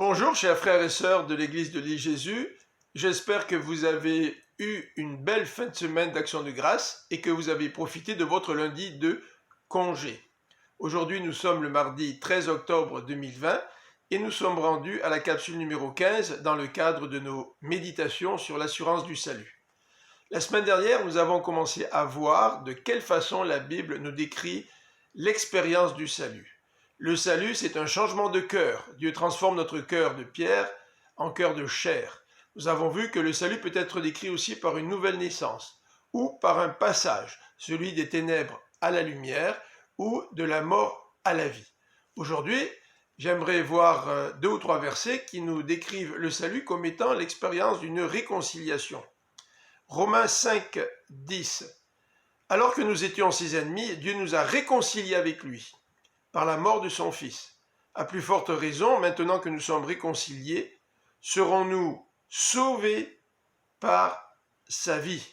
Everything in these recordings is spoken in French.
Bonjour chers frères et sœurs de l'église de l'île Jésus, j'espère que vous avez eu une belle fin de semaine d'action de grâce et que vous avez profité de votre lundi de congé. Aujourd'hui nous sommes le mardi 13 octobre 2020 et nous sommes rendus à la capsule numéro 15 dans le cadre de nos méditations sur l'assurance du salut. La semaine dernière nous avons commencé à voir de quelle façon la Bible nous décrit l'expérience du salut. Le salut, c'est un changement de cœur. Dieu transforme notre cœur de pierre en cœur de chair. Nous avons vu que le salut peut être décrit aussi par une nouvelle naissance ou par un passage, celui des ténèbres à la lumière ou de la mort à la vie. Aujourd'hui, j'aimerais voir 2 ou 3 versets qui nous décrivent le salut comme étant l'expérience d'une réconciliation. Romains 5, 10. Alors que nous étions ses ennemis, Dieu nous a réconciliés avec lui par la mort de son Fils. À plus forte raison, maintenant que nous sommes réconciliés, serons-nous sauvés par sa vie.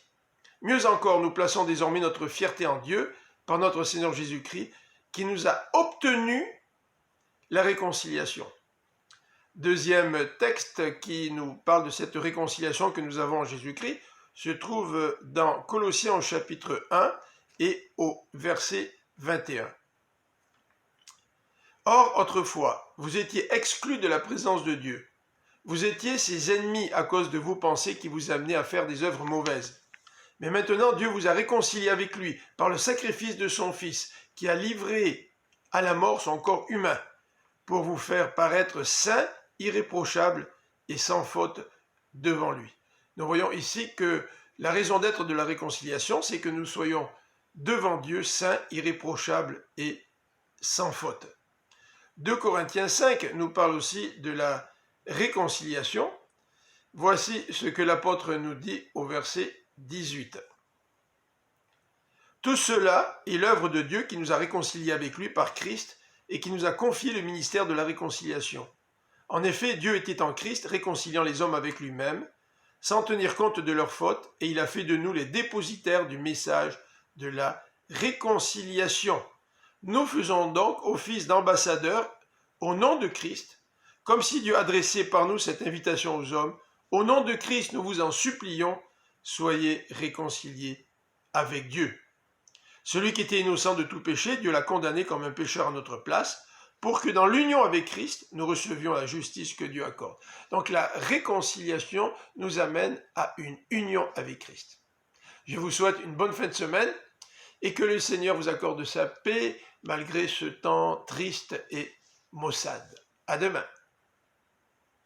Mieux encore, nous plaçons désormais notre fierté en Dieu par notre Seigneur Jésus-Christ qui nous a obtenu la réconciliation. Deuxième texte qui nous parle de cette réconciliation que nous avons en Jésus-Christ se trouve dans Colossiens au chapitre 1 et au verset 21. Or, autrefois, vous étiez exclus de la présence de Dieu. Vous étiez ses ennemis à cause de vos pensées qui vous amenaient à faire des œuvres mauvaises. Mais maintenant, Dieu vous a réconciliés avec lui par le sacrifice de son Fils, qui a livré à la mort son corps humain, pour vous faire paraître saints, irréprochables et sans faute devant lui. Nous voyons ici que la raison d'être de la réconciliation, c'est que nous soyons devant Dieu saints, irréprochables et sans faute. 2 Corinthiens 5 nous parle aussi de la réconciliation. Voici ce que l'apôtre nous dit au verset 18. Tout cela est l'œuvre de Dieu qui nous a réconciliés avec lui par Christ et qui nous a confié le ministère de la réconciliation. En effet, Dieu était en Christ, réconciliant les hommes avec lui-même, sans tenir compte de leurs fautes, et il a fait de nous les dépositaires du message de la réconciliation. Nous faisons donc office d'ambassadeurs au nom de Christ, comme si Dieu adressait par nous cette invitation aux hommes. Au nom de Christ, nous vous en supplions, soyez réconciliés avec Dieu. Celui qui était innocent de tout péché, Dieu l'a condamné comme un pécheur à notre place, pour que dans l'union avec Christ, nous recevions la justice que Dieu accorde. Donc la réconciliation nous amène à une union avec Christ. Je vous souhaite une bonne fin de semaine et que le Seigneur vous accorde sa paix malgré ce temps triste et maussade. À demain.